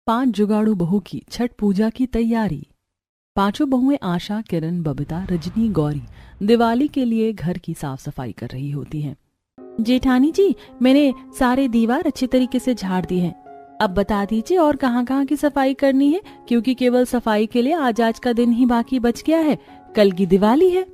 5 जुगाड़ू बहू की छठ पूजा की तैयारी। पांचों बहुएं आशा, किरण, बबीता, रजनी, गौरी दिवाली के लिए घर की साफ सफाई कर रही होती हैं। जेठानी जी, मैंने सारे दीवार अच्छे तरीके से झाड़ दिए हैं। अब बता दीजिए और कहाँ-कहाँ की सफाई करनी है, क्योंकि केवल सफाई के लिए आज का दिन ही बाकी बच गया है, कल की दिवाली है।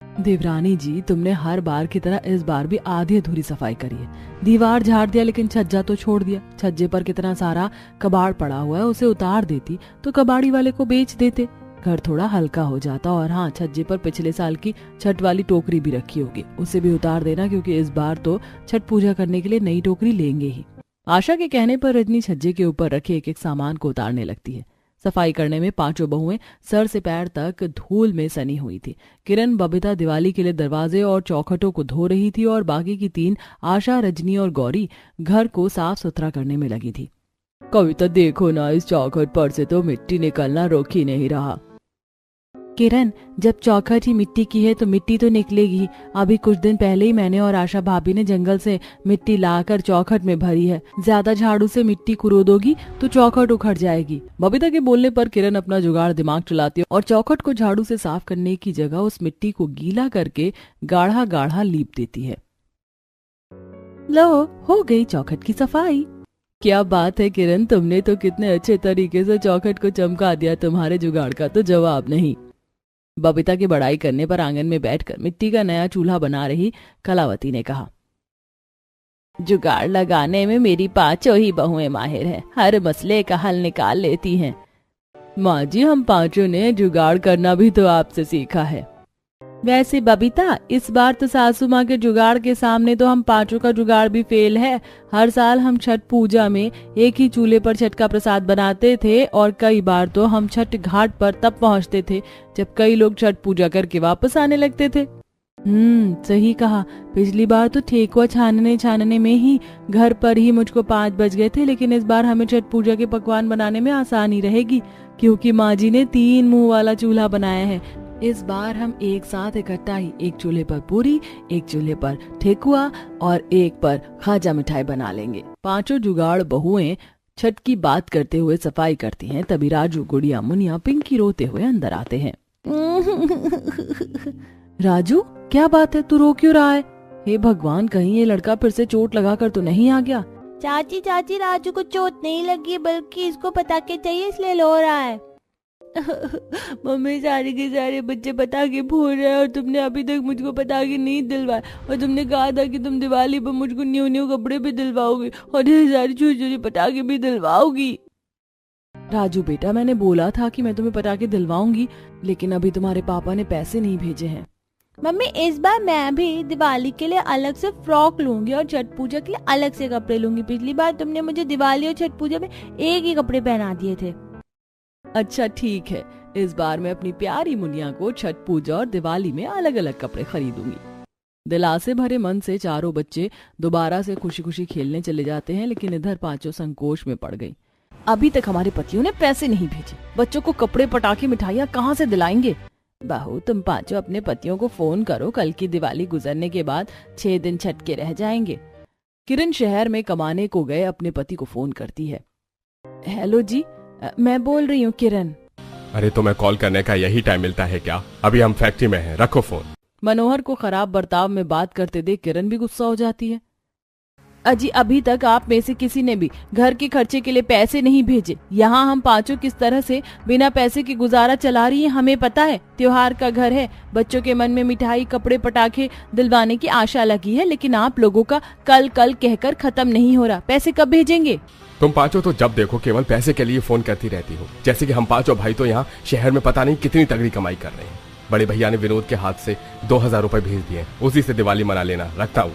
देवरानी जी, तुमने हर बार की तरह इस बार भी आधी अधूरी सफाई करी है। दीवार झाड़ दिया लेकिन छज्जा तो छोड़ दिया। छज्जे पर कितना सारा कबाड़ पड़ा हुआ है, उसे उतार देती तो कबाड़ी वाले को बेच देते, घर थोड़ा हल्का हो जाता। और हाँ, छज्जे पर पिछले साल की छठ वाली टोकरी भी रखी होगी, उसे भी उतार देना, क्योंकि इस बार तो छठ पूजा करने के लिए नई टोकरी लेंगे ही। आशा के कहने पर रजनी छज्जे के ऊपर रखे एक एक सामान को उतारने लगती है। सफाई करने में पांचों बहुएं सर से पैर तक धूल में सनी हुई थी। किरण, बबीता दिवाली के लिए दरवाजे और चौखटों को धो रही थी और बाकी की 3 आशा, रजनी और गौरी घर को साफ सुथरा करने में लगी थी। कविता, देखो ना, इस चौखट पर से तो मिट्टी निकलना रोक ही नहीं रहा। किरण, जब चौखट ही मिट्टी की है तो मिट्टी तो निकलेगी। अभी कुछ दिन पहले ही मैंने और आशा भाभी ने जंगल से मिट्टी लाकर चौखट में भरी है। ज्यादा झाड़ू से मिट्टी कुरोदोगी तो चौखट उखड़ जाएगी। बबीता के बोलने पर किरण अपना जुगाड़ दिमाग चलाती है और चौखट को झाड़ू से साफ करने की जगह उस मिट्टी को गीला करके गाढ़ा गाढ़ा लीप देती है। लो, हो गई चौखट की सफाई। क्या बात है किरण, तुमने तो कितने अच्छे तरीके से चौखट को चमका दिया, तुम्हारे जुगाड़ का तो जवाब नहीं। बबीता की बड़ाई करने पर आंगन में बैठकर मिट्टी का नया चूल्हा बना रही कलावती ने कहा, जुगाड़ लगाने में मेरी पांचों ही बहुएं माहिर हैं, हर मसले का हल निकाल लेती हैं। माँ जी, हम पांचों ने जुगाड़ करना भी तो आपसे सीखा है। वैसे बबीता, इस बार तो सासू माँ के जुगाड़ के सामने तो हम पांचों का जुगाड़ भी फेल है। हर साल हम छठ पूजा में एक ही चूल्हे पर छठ का प्रसाद बनाते थे और कई बार तो हम छठ घाट पर तब पहुँचते थे जब कई लोग छठ पूजा करके वापस आने लगते थे। सही कहा। पिछली बार तो ठेकुआ छानने में ही घर पर ही मुझको 5 बज गए थे, लेकिन इस बार हमें छठ पूजा के पकवान बनाने में आसानी रहेगी, क्योंकि माँ जी ने 3 मुंह वाला चूल्हा बनाया है। इस बार हम एक साथ इकट्ठा ही एक चूल्हे पर पूरी, एक चूल्हे पर ठेकुआ और एक पर खाजा मिठाई बना लेंगे। पांचों जुगाड़ बहुएं छठ की बात करते हुए सफाई करती हैं। तभी राजू, गुड़िया, मुनिया, पिंकी रोते हुए अंदर आते हैं। राजू, क्या बात है, तू रो क्यों रहा है? हे भगवान, कहीं ये लड़का फिर से चोट लगा कर तो नहीं आ गया? चाची, राजू को चोट नहीं लगी, बल्कि इसको पटाखे चाहिए इसलिए रो रहा है। मम्मी, सारे के सारे बच्चे पटाखे फोड़ रहे हैं और तुमने अभी तक मुझको पटाखे नहीं दिलवाए, और तुमने कहा था कि तुम दिवाली पर मुझको न्यू कपड़े भी दिलवाओगी और ये सारी छोटी छोटी पटाखे भी दिलवाओगी। राजू बेटा, मैंने बोला था कि मैं तुम्हें पटाखे दिलवाऊंगी, लेकिन अभी तुम्हारे पापा ने पैसे नहीं भेजे हैं। मम्मी, इस बार मैं भी दिवाली के लिए अलग से फ्रॉक लूंगी और छठ पूजा के लिए अलग से कपड़े लूंगी। पिछली बार तुमने मुझे दिवाली और छठ पूजा में एक ही कपड़े पहना दिए थे। अच्छा ठीक है, इस बार मैं अपनी प्यारी मुनिया को छठ पूजा और दिवाली में अलग अलग कपड़े खरीदूंगी। दिलासे भरे मन से चारों बच्चे दोबारा से खुशी खुशी खेलने चले जाते हैं, लेकिन इधर पांचों संकोच में पड़ गई। अभी तक हमारे पतियों ने पैसे नहीं भेजे, बच्चों को कपड़े, पटाखे, मिठाइयाँ कहाँ से दिलाएंगे? बहू, तुम पांचों अपने पतियों को फोन करो, कल की दिवाली गुजरने के बाद 6 दिन छठ के रह जाएंगे। किरण शहर में कमाने को गए अपने पति को फोन करती है। हेलो जी, मैं बोल रही हूँ किरण। अरे, तुम्हें कॉल करने का यही टाइम मिलता है क्या? अभी हम फैक्ट्री में हैं, रखो फोन। मनोहर को खराब बर्ताव में बात करते देख किरण भी गुस्सा हो जाती है। अजी, अभी तक आप में से किसी ने भी घर के खर्चे के लिए पैसे नहीं भेजे। यहाँ हम पांचों किस तरह से बिना पैसे के गुजारा चला रही हैं, हमें पता है। त्योहार का घर है, बच्चों के मन में मिठाई, कपड़े, पटाखे दिलवाने की आशा लगी है, लेकिन आप लोगों का कल कल कहकर खत्म नहीं हो रहा। पैसे कब भेजेंगे? तुम पांचों तो जब देखो केवल पैसे के लिए फोन करती रहती हो, जैसे कि हम पांचों भाई तो यहाँ शहर में पता नहीं कितनी तगड़ी कमाई कर रहे हैं। बड़े भैया ने विनोद के हाथ से 2000 रुपए भेज दिए, उसी से दिवाली मना लेना, रखता हूँ।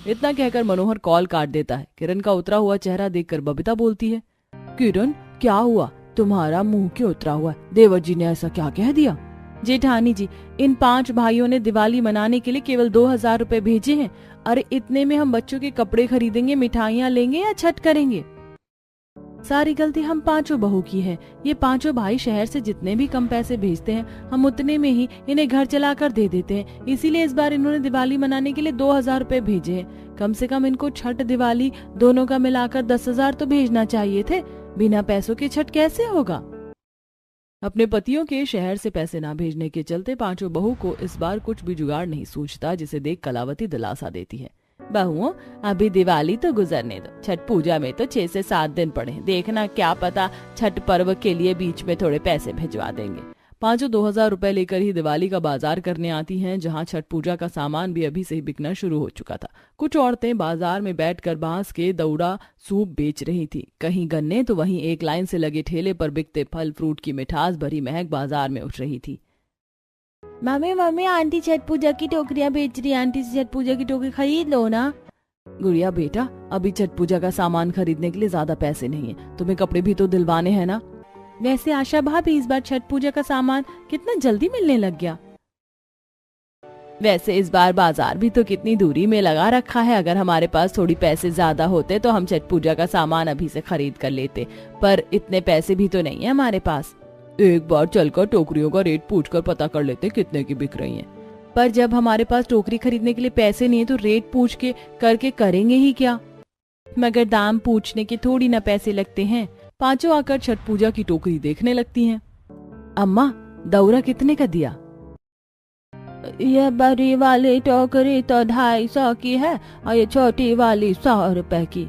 इतना कहकर मनोहर कॉल काट देता है। किरण का उतरा हुआ चेहरा देखकर बबीता बोलती है, किरण, क्या हुआ? तुम्हारा मुंह क्यों उतरा हुआ? देवर जी ने ऐसा क्या कह दिया? जेठानी जी, इन 5 भाइयों ने दिवाली मनाने के लिए केवल 2000 रुपए भेजे हैं। अरे, इतने में हम बच्चों के कपड़े खरीदेंगे, मिठाइयाँ लेंगे या छठ करेंगे? सारी गलती हम पांचों बहू की है। ये पांचों भाई शहर से जितने भी कम पैसे भेजते हैं हम उतने में ही इन्हें घर चलाकर दे देते हैं। इसीलिए इस बार इन्होंने दिवाली मनाने के लिए 2000 रुपए भेजे हैं। कम से कम इनको छठ दिवाली दोनों का मिलाकर 10,000 तो भेजना चाहिए थे। बिना पैसों के छठ कैसे होगा। अपने पतियों के शहर से पैसे ना भेजने के चलते पांचों बहू को इस बार कुछ भी जुगाड़ नहीं सूझता, जिसे देख कलावती दिलासा देती है। बहुओं, अभी दिवाली तो गुजरने दो, छठ पूजा में तो 6 से 7 दिन पड़े, देखना क्या पता छठ पर्व के लिए बीच में थोड़े पैसे भिजवा देंगे। पांचों 2000 रुपए लेकर ही दिवाली का बाजार करने आती हैं, जहां छठ पूजा का सामान भी अभी से ही बिकना शुरू हो चुका था। कुछ औरतें बाजार में बैठकर बांस के दौड़ा सूप बेच रही थी, कहीं गन्ने तो वहीं एक लाइन से लगे ठेले पर बिकते फल फ्रूट की मिठास भरी महक बाजार में उठ रही थी। मम्मी मम्मी, आंटी छठ पूजा की टोकरियां बेच रही है, आंटी से छठ पूजा की टोकरी खरीद लो ना। गुड़िया बेटा, अभी छठ पूजा का सामान खरीदने के लिए ज्यादा पैसे नहीं है, तुम्हें कपड़े भी तो दिलवाने हैं ना। वैसे आशा भाभी, इस बार छठ पूजा का सामान कितना जल्दी मिलने लग गया। वैसे इस बार बाजार भी तो कितनी दूरी में लगा रखा है। अगर हमारे पास थोड़ी पैसे ज्यादा होते तो हम छठ पूजा का सामान अभी से खरीद कर लेते, पर इतने पैसे भी तो नहीं है हमारे पास। एक बार चलकर टोकरियों का रेट पूछकर पता कर लेते कितने की बिक रही हैं। पर जब हमारे पास टोकरी खरीदने के लिए पैसे नहीं है तो रेट पूछ के करके करेंगे ही क्या। मगर दाम पूछने के थोड़ी ना पैसे लगते हैं। पांचों आकर छठ पूजा की टोकरी देखने लगती हैं। अम्मा, दौरा कितने का दिया? ये बड़ी वाली टोकरी तो 250 की है और ये छोटी वाली 100 रुपए की।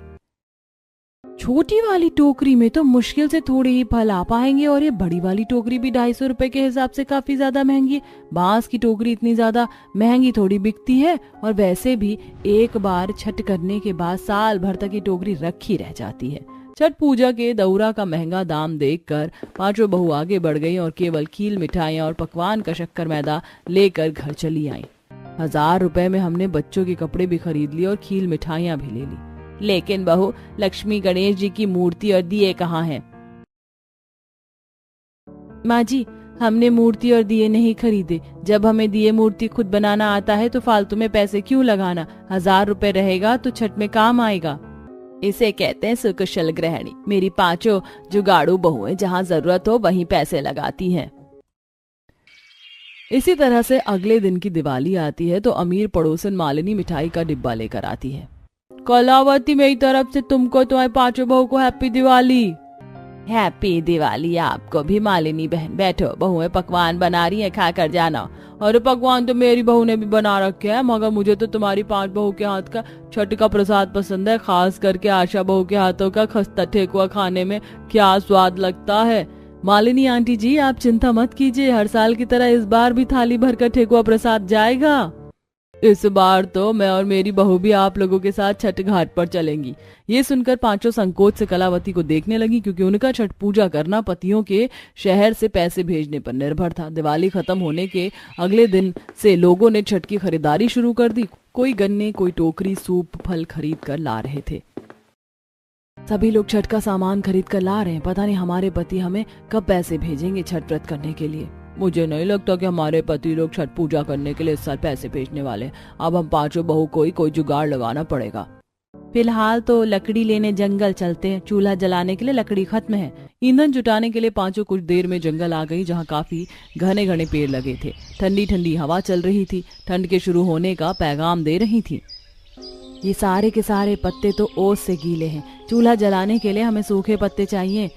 छोटी वाली टोकरी में तो मुश्किल से थोड़े ही फल आ पाएंगे और ये बड़ी वाली टोकरी भी 250 रुपए के हिसाब से काफी ज्यादा महंगी है। बांस की टोकरी इतनी ज्यादा महंगी थोड़ी बिकती है, और वैसे भी एक बार छठ करने के बाद साल भर तक ये टोकरी रखी रह जाती है। छठ पूजा के दौरा का महंगा दाम देखकर पांचों बहू आगे बढ़ गई और केवल खील मिठाइयाँ और पकवान का शक्कर मैदा लेकर घर चली आई। 1000 रुपए में हमने बच्चों के कपड़े भी खरीद लिए और खील मिठाइयाँ भी ले ली। लेकिन बहू, लक्ष्मी गणेश जी की मूर्ति और दिए कहाँ हैं? माँ जी, हमने मूर्ति और दिए नहीं खरीदे। जब हमें दिए मूर्ति खुद बनाना आता है तो फालतू में पैसे क्यों लगाना। 1000 रुपए रहेगा तो छठ में काम आएगा। इसे कहते हैं सुकुशल गृहिणी। मेरी पांचों जुगाड़ू बहुएं जहाँ जरूरत हो वहीं पैसे लगाती हैं। इसी तरह से अगले दिन की दिवाली आती है तो अमीर पड़ोसन मालिनी मिठाई का डिब्बा लेकर आती है। कलावती, मेरी तरफ से तुमको, तुम्हारे पांचों बहू को हैप्पी दिवाली। हैप्पी दिवाली आपको भी मालिनी बहन। बैठो, बहुएं पकवान बना रही हैं, खा कर जाना। अरे पकवान तो मेरी बहू ने भी बना रखे हैं, मगर मुझे तो तुम्हारी 5 बहू के हाथ का छठ का प्रसाद पसंद है। खास करके आशा बहू के हाथों का खस्ता ठेकुआ खाने में क्या स्वाद लगता है। मालिनी आंटी जी, आप चिंता मत कीजिए, हर साल की तरह इस बार भी थाली भर कर ठेकुआ प्रसाद जाएगा। इस बार तो मैं और मेरी बहू भी आप लोगों के साथ छठ घाट पर चलेंगी। ये सुनकर पांचों संकोच से कलावती को देखने लगी, क्योंकि उनका छठ पूजा करना पतियों के शहर से पैसे भेजने पर निर्भर था। दिवाली खत्म होने के अगले दिन से लोगों ने छठ की खरीदारी शुरू कर दी। कोई गन्ने, कोई टोकरी, सूप, फल खरीद कर ला रहे थे। सभी लोग छठ का सामान खरीद कर ला रहे हैं। पता नहीं हमारे पति हमें कब पैसे भेजेंगे छठ व्रत करने के लिए। मुझे नहीं लगता कि हमारे पति लोग छठ पूजा करने के लिए इस साल पैसे भेजने वाले हैं। अब हम पांचों बहू को ही कोई जुगाड़ लगाना पड़ेगा। फिलहाल तो लकड़ी लेने जंगल चलते हैं, चूल्हा जलाने के लिए लकड़ी खत्म है। ईंधन जुटाने के लिए पांचों कुछ देर में जंगल आ गई, जहाँ काफी घने घने पेड़ लगे थे। ठंडी ठंडी हवा चल रही थी, ठंड के शुरू होने का पैगाम दे रही थी। ये सारे के सारे पत्ते तो ओस से गीले हैं। चूल्हा जलाने के लिए हमें सूखे पत्ते चाहिए।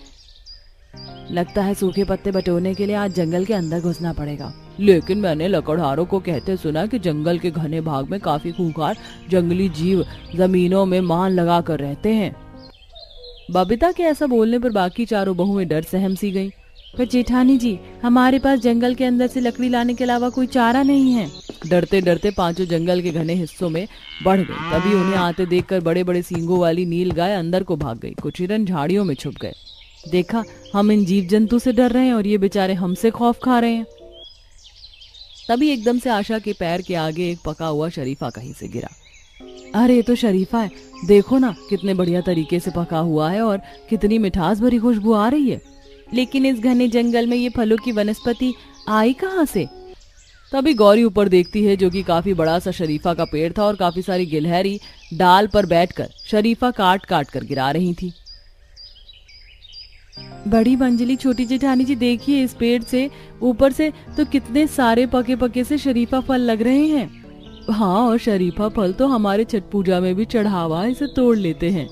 लगता है सूखे पत्ते बटोरने के लिए आज जंगल के अंदर घुसना पड़ेगा। लेकिन मैंने लकड़हारों को कहते सुना कि जंगल के घने भाग में काफी खूंखार जंगली जीव जमीनों में मान लगा कर रहते हैं। बबीता के ऐसा बोलने पर बाकी चारों बहुएं डर सहम सी गईं। पर जेठानी जी, हमारे पास जंगल के अंदर से लकड़ी लाने के अलावा कोई चारा नहीं है। डरते डरते पांचों जंगल के घने हिस्सों में बढ़ गए। तभी उन्हें आते देखकर बड़े बड़े सींगों वाली नील गाय अंदर को भाग गई। कुछ हिरन झाड़ियों में छुप गए। देखा, हम इन जीव जंतु से डर रहे हैं और ये बेचारे हमसे खौफ खा रहे हैं। तभी एकदम से आशा के पैर के आगे एक पका हुआ शरीफा कहीं से गिरा। अरे ये तो शरीफा है, देखो ना कितने बढ़िया तरीके से पका हुआ है और कितनी मिठास भरी खुशबू आ रही है। लेकिन इस घने जंगल में ये फलों की वनस्पति आई कहाँ से? तभी गौरी ऊपर देखती है, जो कि काफी बड़ा सा शरीफा का पेड़ था और काफी सारी गिलहरी डाल पर बैठकर शरीफा काट काट कर गिरा रही थी। बड़ी मंजली छोटी जेठानी जी, देखिए इस पेड़ से ऊपर से तो कितने सारे पके पके से शरीफा फल लग रहे हैं। हाँ, और शरीफा फल तो हमारे छठ पूजा में भी चढ़ावा, इसे तोड़ लेते हैं।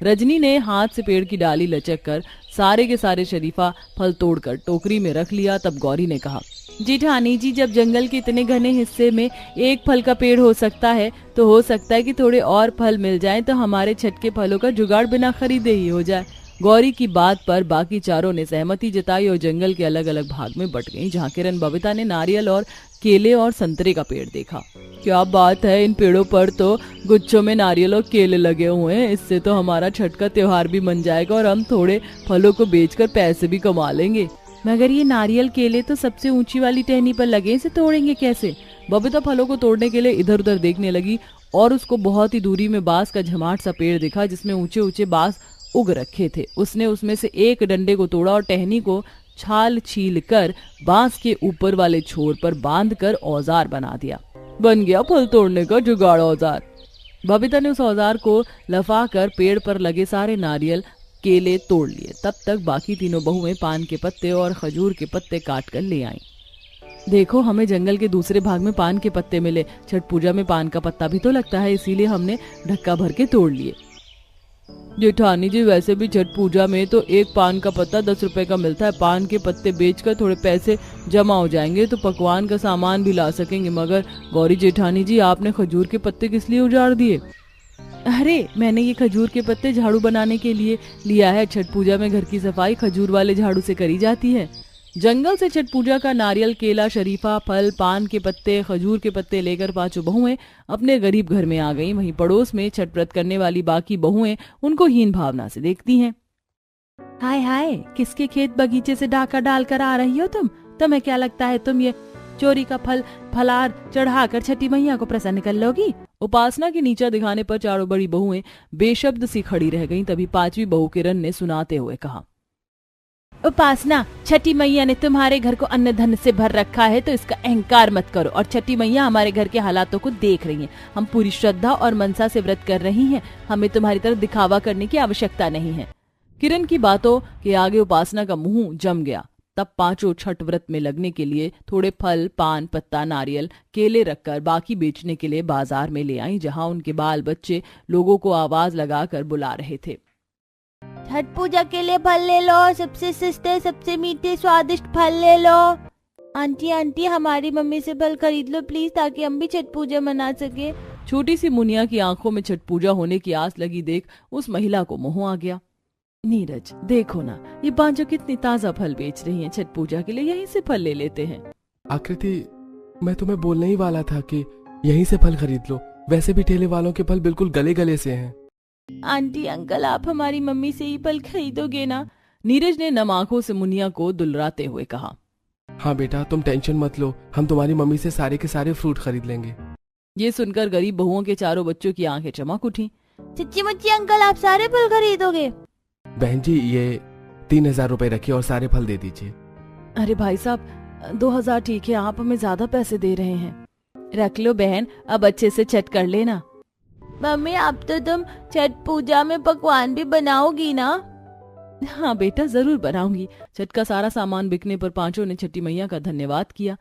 रजनी ने हाथ से पेड़ की डाली लचक कर सारे के सारे शरीफा फल तोड़कर टोकरी में रख लिया। तब गौरी ने कहा, जेठानी जी, जब जंगल के इतने घने हिस्से में एक फल का पेड़ हो सकता है तो हो सकता है कि थोड़े और फल मिल जाएं तो हमारे छठ के फलों का जुगाड़ बिना खरीदे ही हो जाए। गौरी की बात पर बाकी चारों ने सहमति जताई और जंगल के अलग अलग भाग में बट गईं, जहाँ किरण बबीता ने नारियल और केले और संतरे का पेड़ देखा। क्या बात है, इन पेड़ों पर तो गुच्छों में नारियल और केले लगे हुए हैं। इससे तो हमारा छठ का त्योहार भी बन जाएगा और हम थोड़े फलों को बेचकर पैसे भी कमा लेंगे। मगर ये नारियल केले तो सबसे ऊंची वाली टहनी पर लगे, इसे तोड़ेंगे कैसे? बबीता फलों को तोड़ने के लिए इधर उधर देखने लगी और उसको बहुत ही दूरी में बांस का झमाट सा पेड़ दिखा जिसमें ऊंचे ऊंचे बांस उग रखे थे। उसने उसमें से एक डंडे को तोड़ा और टहनी को छाल छील कर बांस के ऊपर वाले छोर पर बांधकर औजार बना दिया। बन गया फल तोड़ने का जुगाड़ औजार। बबीता ने उस औजार को लफाकर पेड़ पर लगे सारे नारियल केले तोड़ लिए। तब तक बाकी तीनों बहुएं पान के पत्ते और खजूर के पत्ते काट कर ले आईं। देखो, हमें जंगल के दूसरे भाग में पान के पत्ते मिले। छठ पूजा में पान का पत्ता भी तो लगता है, इसीलिए हमने ढक्का भर के तोड़ लिए। जेठानी जी, वैसे भी छठ पूजा में तो एक पान का पत्ता 10 रुपए का मिलता है। पान के पत्ते बेचकर थोड़े पैसे जमा हो जाएंगे तो पकवान का सामान भी ला सकेंगे। मगर गौरी जेठानी जी, आपने खजूर के पत्ते किस लिए उजाड़ दिए? अरे, मैंने ये खजूर के पत्ते झाड़ू बनाने के लिए लिया है। छठ पूजा में घर की सफाई खजूर वाले झाड़ू से करी जाती है। जंगल से छठ पूजा का नारियल, केला, शरीफा फल, पान के पत्ते, खजूर के पत्ते लेकर पांचों बहुएं अपने गरीब घर में आ गईं। वहीं पड़ोस में छठ व्रत करने वाली बाकी बहुएं उनको हीन भावना से देखती हैं। हाय हाय, किसके खेत बगीचे से डाका डालकर आ रही हो तुम? तुम्हें क्या लगता है तुम ये चोरी का फलार चढ़ाकर छठी मैया को प्रसन्न कर लोगी? उपासना की नीचा दिखाने पर चारों बड़ी बहुएं बेशब्द सी खड़ी रह गईं। तभी पांचवी बहू किरण ने सुनाते हुए कहा, उपासना, छठी मैया ने तुम्हारे घर को अन्न धन से भर रखा है तो इसका अहंकार मत करो। और छठी मैया हमारे घर के हालातों को देख रही हैं। हम पूरी श्रद्धा और मनसा से व्रत कर रही हैं। हमें तुम्हारी तरह दिखावा करने की आवश्यकता नहीं है। किरण की बातों के आगे उपासना का मुंह जम गया। तब पांचों छठ व्रत में लगने के लिए थोड़े फल, पान, पत्ता, नारियल, केले रखकर बाकी बेचने के लिए बाजार में ले आई, जहां उनके बाल बच्चे लोगों को आवाज लगाकर बुला रहे थे। छठ पूजा के लिए फल ले लो, सबसे सस्ते, सबसे मीठे, स्वादिष्ट फल ले लो। आंटी आंटी, हमारी मम्मी से फल खरीद लो प्लीज, ताकि हम भी छठ पूजा मना सके। छोटी सी मुनिया की आंखों में छठ पूजा होने की आस लगी देख उस महिला को मोह आ गया। नीरज, देखो ना, ये पांचों कितनी ताजा फल बेच रही हैं छठ पूजा के लिए, यहीं से फल ले लेते हैं। आकृति, मैं तुम्हें बोलने ही वाला था कि यहीं से फल खरीद लो। वैसे भी ठेले वालों के फल बिल्कुल गले गले से हैं। आंटी अंकल, आप हमारी मम्मी से ही फल खरीदोगे ना? नीरज ने नम आंखों से मुनिया को दुलराते हुए कहा। हाँ बेटा, तुम टेंशन मत लो, हम तुम्हारी मम्मी से सारे के सारे फ्रूट खरीद लेंगे। ये सुनकर गरीब बहुओं के चारों बच्चों की आंखें चमक उठी। सच्ची मुच्ची अंकल, आप सारे फल खरीदोगे? बहन जी, ये 3000 रुपए रखिए और सारे फल दे दीजिए। अरे भाई साहब, 2000 ठीक है, आप हमें ज्यादा पैसे दे रहे हैं। रख लो बहन, अब अच्छे से छठ कर लेना। मम्मी, अब तो तुम छठ पूजा में पकवान भी बनाओगी ना? हाँ बेटा, जरूर बनाऊंगी। छठ का सारा सामान बिकने पर पांचों ने छठी मैया का धन्यवाद किया।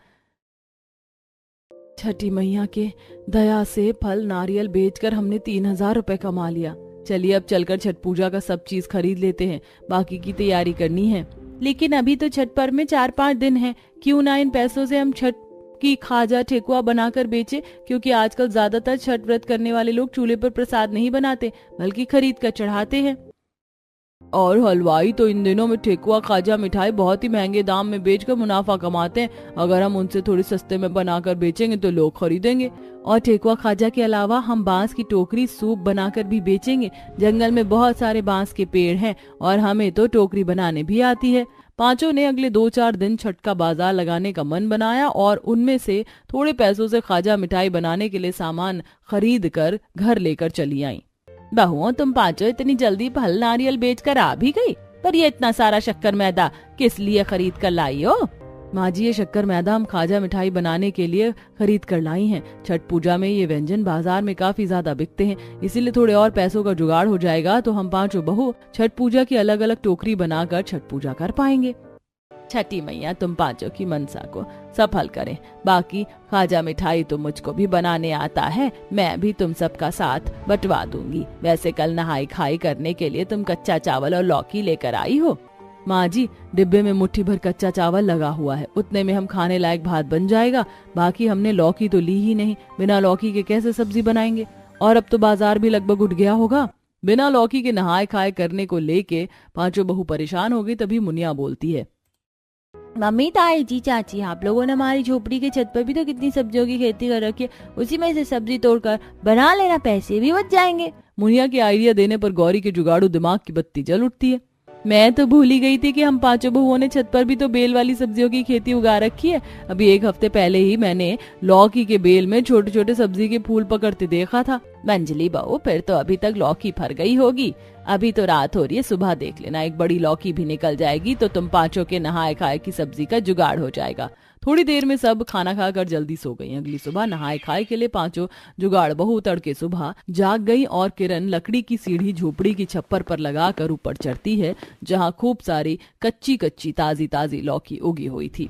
छठी मैया के दया से फल नारियल बेचकर हमने 3000 रुपए कमा लिया। चलिए अब चलकर छठ पूजा का सब चीज खरीद लेते हैं, बाकी की तैयारी करनी है। लेकिन अभी तो छठ पर्व में 4-5 दिन है, क्यों ना इन पैसों से हम छठ की खाजा ठेकुआ बनाकर बेचे, क्योंकि आजकल ज्यादातर छठ व्रत करने वाले लोग चूल्हे पर प्रसाद नहीं बनाते बल्कि खरीद कर चढ़ाते हैं। और हलवाई तो इन दिनों में ठेकुआ, खाजा, मिठाई बहुत ही महंगे दाम में बेचकर मुनाफा कमाते हैं। अगर हम उनसे थोड़ी सस्ते में बनाकर बेचेंगे तो लोग खरीदेंगे। और ठेकुआ खाजा के अलावा हम बांस की टोकरी सूप बनाकर भी बेचेंगे। जंगल में बहुत सारे बांस के पेड़ हैं और हमें तो टोकरी बनाने भी आती है। पांचों ने अगले 2-4 दिन छठ का बाजार लगाने का मन बनाया और उनमें से थोड़े पैसों से खाजा, मिठाई बनाने के लिए सामान खरीद कर घर लेकर चली आई। बहुओं, तुम पांचों इतनी जल्दी फल नारियल बेचकर आ भी गई, पर ये इतना सारा शक्कर मैदा किस लिए खरीद कर लाई हो? माँ जी, ये शक्कर मैदा हम खाजा मिठाई बनाने के लिए खरीद कर लाई हैं। छठ पूजा में ये व्यंजन बाजार में काफी ज्यादा बिकते हैं, इसीलिए थोड़े और पैसों का जुगाड़ हो जाएगा तो हम पांचों बहू छठ पूजा की अलग अलग टोकरी बनाकर छठ पूजा कर पाएंगे। छठी मैया तुम पांचों की मनसा को सफल करें। बाकी खाजा मिठाई तो मुझको भी बनाने आता है, मैं भी तुम सबका साथ बंटवा दूंगी। वैसे कल नहाई खाई करने के लिए तुम कच्चा चावल और लौकी लेकर आई हो। माँ जी, डिब्बे में मुट्ठी भर कच्चा चावल लगा हुआ है, उतने में हम खाने लायक भात बन जाएगा। बाकी हमने लौकी तो ली ही नहीं, बिना लौकी के कैसे सब्जी बनाएंगे। और अब तो बाजार भी लगभग उठ गया होगा। बिना लौकी के नहाए खाए करने को लेके पांचों बहू परेशान हो गई। तभी मुनिया बोलती है, मम्मी, ताई जी, चाची, आप लोगों ने हमारी झोपड़ी के छत पर भी तो कितनी सब्जियों की खेती कर रखी है, उसी में से सब्जी तोड़कर बना लेना, पैसे भी बच जाएंगे। मुनिया के आइडिया देने पर गौरी के जुगाड़ू दिमाग की बत्ती जल उठती है। मैं तो भूल ही गई थी कि हम पांचों बहुओं ने छत पर भी तो बेल वाली सब्जियों की खेती उगा रखी है। अभी एक हफ्ते पहले ही मैंने लौकी के बेल में छोटे छोटे सब्जी के फूल पकड़ते देखा था। मंजली बहू, फिर तो अभी तक लौकी फर गई होगी। अभी तो रात हो रही है, सुबह देख लेना, एक बड़ी लौकी भी निकल जाएगी तो तुम पांचों के नहाए खाए की सब्जी का जुगाड़ हो जाएगा। थोड़ी देर में सब खाना खाकर जल्दी सो गई। अगली सुबह नहाए खाए के लिए पांचों जुगाड़ बहू तड़के सुबह जाग गई और किरण लकड़ी की सीढ़ी झोपड़ी की छप्पर पर लगाकर ऊपर चढ़ती है, जहां खूब सारी कच्ची कच्ची ताजी ताजी लौकी उगी हुई थी।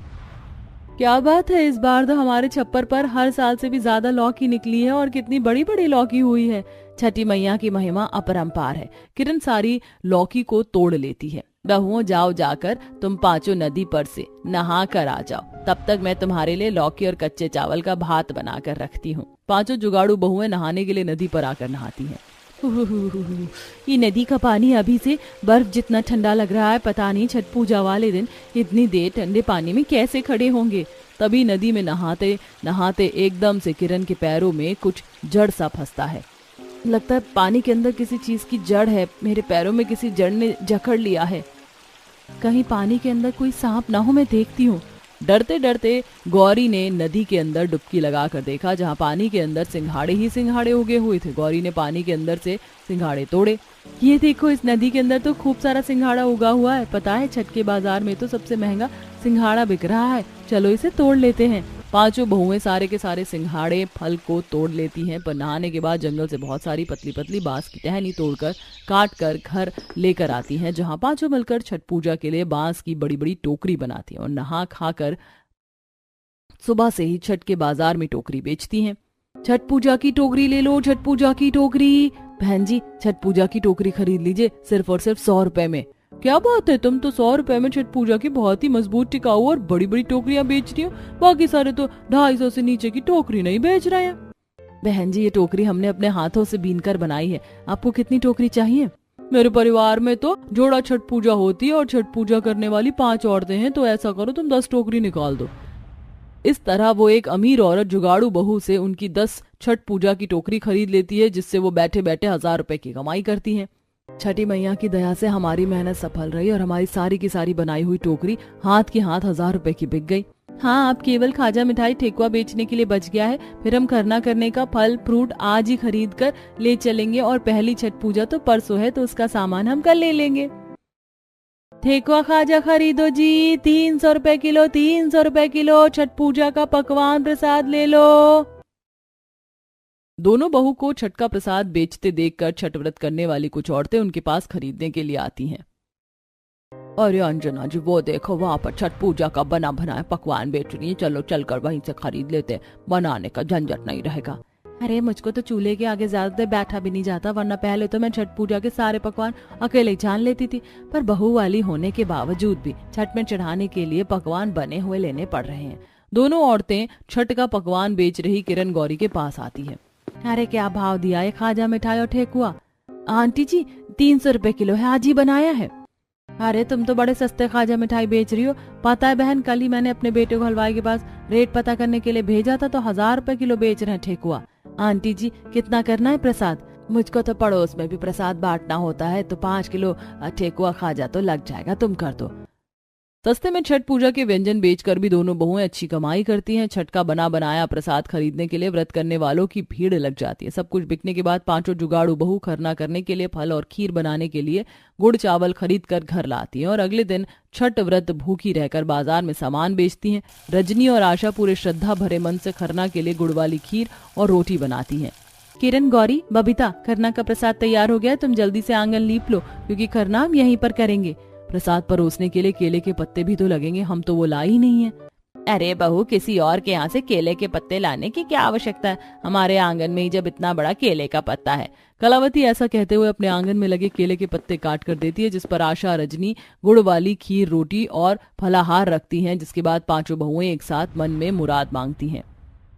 क्या बात है, इस बार तो हमारे छप्पर पर हर साल से भी ज्यादा लौकी निकली है और कितनी बड़ी बड़ी लौकी हुई है। छठी मैया की महिमा अपरंपार है। किरण सारी लौकी को तोड़ लेती है। बहुओं, जाओ जाकर तुम पांचों नदी पर से नहा कर आ जाओ, तब तक मैं तुम्हारे लिए लौकी और कच्चे चावल का भात बना कर रखती हूँ। पांचों जुगाड़ू बहुएं नहाने के लिए नदी पर आकर नहाती हैं। ये नदी का पानी अभी से बर्फ जितना ठंडा लग रहा है, पता नहीं छठ पूजा वाले दिन इतनी देर ठंडे पानी में कैसे खड़े होंगे। तभी नदी में नहाते नहाते एकदम से किरण के पैरों में कुछ जड़ सा फंसता है। लगता है पानी के अंदर किसी चीज की जड़ है, मेरे पैरों में किसी जड़ ने जकड़ लिया है। कहीं पानी के अंदर कोई सांप ना हो, मैं देखती हूँ। डरते डरते गौरी ने नदी के अंदर डुबकी लगाकर देखा, जहाँ पानी के अंदर सिंघाड़े ही सिंघाड़े उगे हुए थे। गौरी ने पानी के अंदर से सिंघाड़े तोड़े। ये देखो, इस नदी के अंदर तो खूब सारा सिंघाड़ा उगा हुआ है। पता है छठ के बाजार में तो सबसे महंगा सिंघाड़ा बिक रहा है, चलो इसे तोड़ लेते हैं। पांचों बहुएं सारे के सारे सिंघाड़े फल को तोड़ लेती हैं, पर नहाने के बाद जंगल से बहुत सारी पतली पतली बांस की टहनी तोड़कर काट कर घर लेकर आती हैं, जहां पांचों मिलकर छठ पूजा के लिए बांस की बड़ी बड़ी टोकरी बनाती हैं और नहा खाकर सुबह से ही छठ के बाजार में टोकरी बेचती हैं। छठ पूजा की टोकरी ले लो, छठ पूजा की टोकरी। बहन जी, छठ पूजा की टोकरी खरीद लीजिए, सिर्फ और सिर्फ 100 रुपए में। क्या बात है, तुम तो 100 रुपए में छठ पूजा की बहुत ही मजबूत, टिकाऊ और बड़ी बड़ी टोकरियां बेच रही हो। बाकी सारे तो 250 से नीचे की टोकरी नहीं बेच रहे हैं। बहन जी, ये टोकरी हमने अपने हाथों से बीन कर बनाई है। आपको कितनी टोकरी चाहिए? मेरे परिवार में तो जोड़ा छठ पूजा होती है और छठ पूजा करने वाली 5 औरतें हैं, तो ऐसा करो तुम 10 टोकरी निकाल दो। इस तरह वो एक अमीर औरत जुगाड़ू बहू से उनकी 10 छठ पूजा की टोकरी खरीद लेती है, जिससे वो बैठे बैठे 1000 रुपए की कमाई करती हैं। छठी मैया की दया से हमारी मेहनत सफल रही और हमारी सारी की सारी बनाई हुई टोकरी हाथ की हाथ 1000 रुपए की बिक गई। हाँ, अब केवल खाजा मिठाई ठेकुआ बेचने के लिए बच गया है। फिर हम खरना करने का फल फ्रूट आज ही खरीद कर ले चलेंगे और पहली छठ पूजा तो परसों है, तो उसका सामान हम कल ले लेंगे। ठेकुआ खाजा खरीदो जी, 300 रुपए किलो, 300 रुपए किलो। छठ पूजा का पकवान प्रसाद ले लो। दोनों बहू को छठ का प्रसाद बेचते देखकर छठ व्रत करने वाली कुछ औरतें उनके पास खरीदने के लिए आती हैं। अरे अंजना जी, वो देखो वहाँ पर छठ पूजा का बना बनाया पकवान बेच रही है, चलो चलकर वहीं से खरीद लेते, बनाने का झंझट नहीं रहेगा। अरे मुझको तो चूल्हे के आगे ज्यादा देर बैठा भी नहीं जाता, वरना पहले तो मैं छठ पूजा के सारे पकवान अकेले ही छान लेती थी, पर बहू वाली होने के बावजूद भी छठ में चढ़ाने के लिए पकवान बने हुए लेने पड़ रहे हैं। दोनों औरतें छठ का पकवान बेच रही किरण गौरी के पास आती है। अरे क्या भाव दिया है खाजा मिठाई और ठेकुआ? आंटी जी, 300 रुपए किलो है, आज ही बनाया है। अरे तुम तो बड़े सस्ते खाजा मिठाई बेच रही हो। पता है बहन, कल ही मैंने अपने बेटे को हलवाई के पास रेट पता करने के लिए भेजा था, तो 1000 रुपए किलो बेच रहे हैं ठेकुआ। आंटी जी, कितना करना है प्रसाद? मुझको तो पड़ोस में भी प्रसाद बांटना होता है, तो 5 किलो ठेकुआ खाजा तो लग जाएगा, तुम कर दो। सस्ते में छठ पूजा के व्यंजन बेचकर भी दोनों बहुएं अच्छी कमाई करती हैं। छठ का बना बनाया प्रसाद खरीदने के लिए व्रत करने वालों की भीड़ लग जाती है। सब कुछ बिकने के बाद पांचों जुगाड़ू बहू खरना करने के लिए फल और खीर बनाने के लिए गुड़ चावल खरीद कर घर लाती हैं और अगले दिन छठ व्रत भूखी रहकर बाजार में सामान बेचती हैं। रजनी और आशा पूरे श्रद्धा भरे मन से खरना के लिए गुड़ वाली खीर और रोटी बनाती हैं। किरण, गौरी, बबीता, खरना का प्रसाद तैयार हो गया, तुम जल्दी से आंगन लीप लो क्योंकि खरना हम यहीं पर करेंगे। प्रसाद परोसने के लिए केले के पत्ते भी तो लगेंगे, हम तो वो लाई ही नहीं है। अरे बहू, किसी और के यहाँ से केले के पत्ते लाने की क्या आवश्यकता है, हमारे आंगन में ही जब इतना बड़ा केले का पत्ता है। कलावती ऐसा कहते हुए अपने आंगन में लगे केले के पत्ते काट कर देती है, जिस पर आशा, रजनी गुड़ वाली खीर, रोटी और फलाहार रखती हैं। जिसके बाद पांचों बहुएं एक साथ मन में मुराद मांगती हैं।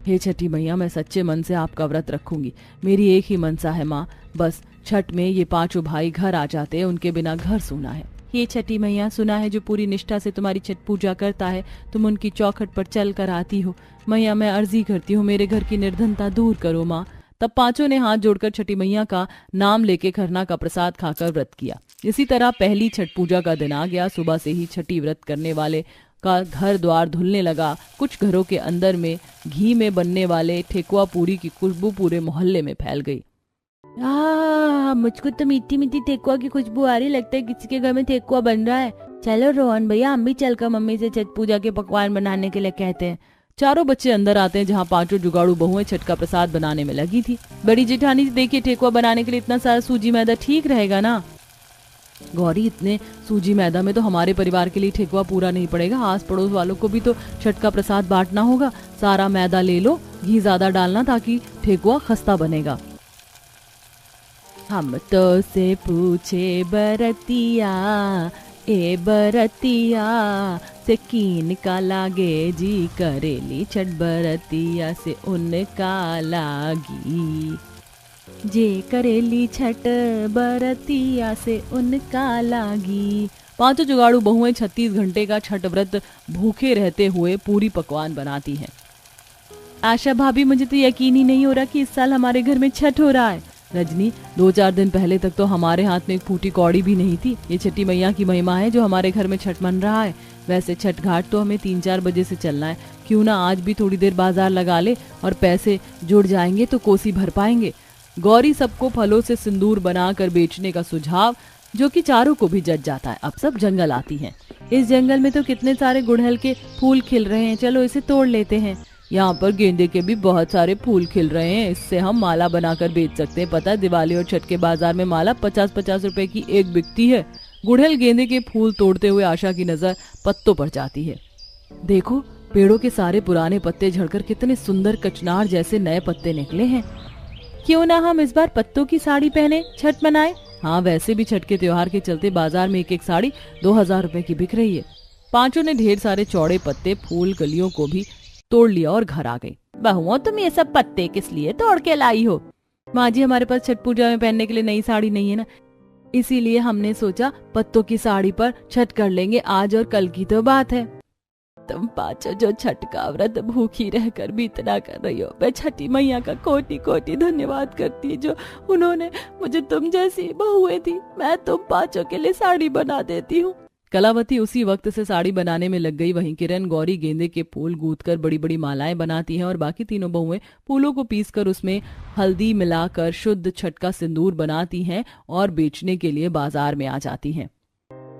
हे छठी मैया, मैं सच्चे मन से आपका व्रत रखूंगी। मेरी एक ही मनसा है माँ, बस छठ में ये पांचों भाई घर आ जाते हैं, उनके बिना घर सूना है। ये छठी मैया, सुना है जो पूरी निष्ठा से तुम्हारी छठ पूजा करता है तुम उनकी चौखट पर चल कर आती हो। मैया, मैं अर्जी करती हूँ मेरे घर की निर्धनता दूर करो माँ। तब पांचों ने हाथ जोड़कर छठी मैया का नाम लेके खरना का प्रसाद खाकर व्रत किया। इसी तरह पहली छठ पूजा का दिन आ गया। सुबह से ही छठी व्रत करने वाले का घर द्वार धुलने लगा। कुछ घरों के अंदर में घी में बनने वाले ठेकुआ पूरी की खुशबू पूरे मोहल्ले में फैल गई। मुझको तो मीठी मीठी ठेकुआ की खुशबू आ रही, लगता है किसी के घर में ठेकुआ बन रहा है। चलो रोहन भैया, हम भी चलकर मम्मी से छठ पूजा के पकवान बनाने के लिए कहते हैं। चारों बच्चे अंदर आते हैं जहाँ पांचों जुगाड़ू बहुएं छठ का प्रसाद बनाने में लगी थी। बड़ी जेठानी, देखिए ठेकुआ बनाने के लिए इतना सारा सूजी मैदा ठीक रहेगा ना? गौरी, इतने सूजी मैदा में तो हमारे परिवार के लिए ठेकुआ पूरा नहीं पड़ेगा, आस पड़ोस वालों को भी तो छठ का प्रसाद बांटना होगा। सारा मैदा ले लो, घी ज्यादा डालना ताकि ठेकुआ खस्ता बनेगा। हम तो से पूछे बरतिया, ए बरतिया से कीन का लागे जी, करेली छठ बरतिया से उनका लागी। जे करेली छठ बरतिया से उनका लागी। पांचों जुगाड़ू बहुएं 36 घंटे का छठ व्रत भूखे रहते हुए पूरी पकवान बनाती हैं। आशा भाभी, मुझे तो यकीन ही नहीं हो रहा कि इस साल हमारे घर में छठ हो रहा है। रजनी, 2-4 दिन पहले तक तो हमारे हाथ में एक फूटी कौड़ी भी नहीं थी। ये छठी मैया की महिमा है जो हमारे घर में छठ मन रहा है। वैसे छठ घाट तो हमें 3-4 बजे से चलना है, क्यों ना आज भी थोड़ी देर बाजार लगा ले और पैसे जुड़ जाएंगे तो कोसी भर पाएंगे। गौरी सबको फलों से सिंदूर बनाकर बेचने का सुझाव, जो कि चारों को भी जच जाता है। अब सब जंगल आती हैं। इस जंगल में तो कितने सारे गुड़हल के फूल खिल रहे हैं, चलो इसे तोड़ लेते हैं। यहाँ पर गेंदे के भी बहुत सारे फूल खिल रहे हैं, इससे हम माला बनाकर बेच सकते हैं। पता है, दिवाली और छठ के बाजार में माला 50-50 रुपए की एक बिकती है। गुड़हल गेंदे के फूल तोड़ते हुए आशा की नजर पत्तों पर जाती है। देखो, पेड़ों के सारे पुराने पत्ते झड़कर कितने सुंदर कचनार जैसे नए पत्ते निकले हैं। क्यों ना हम इस बार पत्तों की साड़ी पहने छठ मनाए। हाँ, वैसे भी छठ के त्योहार के चलते बाजार में एक साड़ी 2000 रुपए की बिक रही है। पांचों ने ढेर सारे चौड़े पत्ते, फूल, कलियों को भी तोड़ लिया और घर आ गई। बहुओं, तुम ये सब पत्ते किस लिए तोड़ के लाई हो? माँ जी, हमारे पास छठ पूजा में पहनने के लिए नई साड़ी नहीं है ना, इसीलिए हमने सोचा पत्तों की साड़ी पर छठ कर लेंगे। आज और कल की तो बात है। तुम पांचों जो छठ का व्रत भूखी रहकर भी इतना कर रही हो, मैं छठी मैया का कोटि कोटि धन्यवाद करती जो उन्होंने मुझे तुम जैसी बहुएं दी। मैं तुम पांचों के लिए साड़ी बना देती हूँ। कलावती उसी वक्त से साड़ी बनाने में लग गई। वहीं किरण, गौरी गेंदे के फूल गूंथकर बड़ी बड़ी मालाएं बनाती हैं और बाकी तीनों बहुएं फूलों को पीसकर उसमें हल्दी मिलाकर शुद्ध छठ का सिंदूर बनाती हैं और बेचने के लिए बाजार में आ जाती हैं।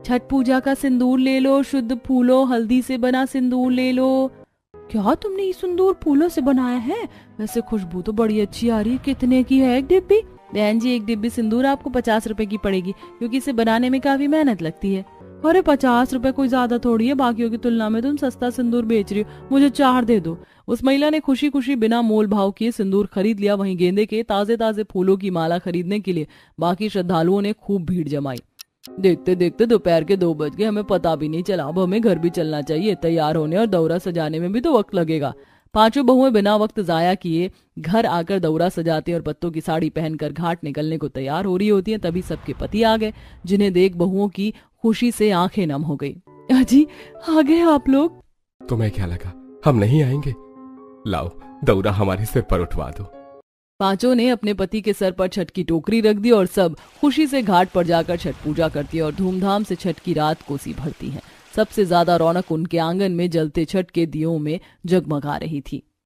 छठ पूजा का सिंदूर ले लो, शुद्ध फूलों हल्दी से बना सिंदूर ले लो। क्या तुमने ये सिंदूर फूलों से बनाया है? वैसे खुशबू तो बड़ी अच्छी आ रही है। कितने की है एक डिब्बी? बहन जी, एक डिब्बी सिंदूर आपको 50 रुपए की पड़ेगी, क्योंकि इसे बनाने में काफी मेहनत लगती है। अरे 50 रुपए कोई ज्यादा थोड़ी है, बाकियों की तुलना में तुम सस्ता सिंदूर बेच रही हो, मुझे 4 दे दो। उस महिला ने खुशी खुशी बिना मोल भाव किए सिंदूर खरीद लिया। वहीं गेंदे के ताजे ताजे फूलों की माला खरीदने के लिए बाकी श्रद्धालुओं ने खूब भीड़ जमाई। देखते देखते दोपहर के 2 बज गए, हमें पता भी नहीं चला। अब हमें घर भी चलना चाहिए, तैयार होने और दौरा सजाने में भी तो वक्त लगेगा। पांचों बहुएं बिना वक्त जाया किए घर आकर दौरा सजाती और पत्तों की साड़ी पहनकर घाट निकलने को तैयार हो रही होती हैं। तभी सबके पति आ गए, जिन्हें देख बहुओं की खुशी से आंखें नम हो गई। अजी, आ गए आप लोग? तुम्हें क्या लगा हम नहीं आएंगे? लाओ, दौरा हमारे सिर पर उठवा दो। पांचों ने अपने पति के सर पर छठ की टोकरी रख दी और सब खुशी से घाट पर जाकर छठ पूजा करती है और धूमधाम से छठ की रात कोसी भरती हैं। सबसे ज्यादा रौनक उनके आंगन में जलते छठ के दियों में जगमगा रही थी।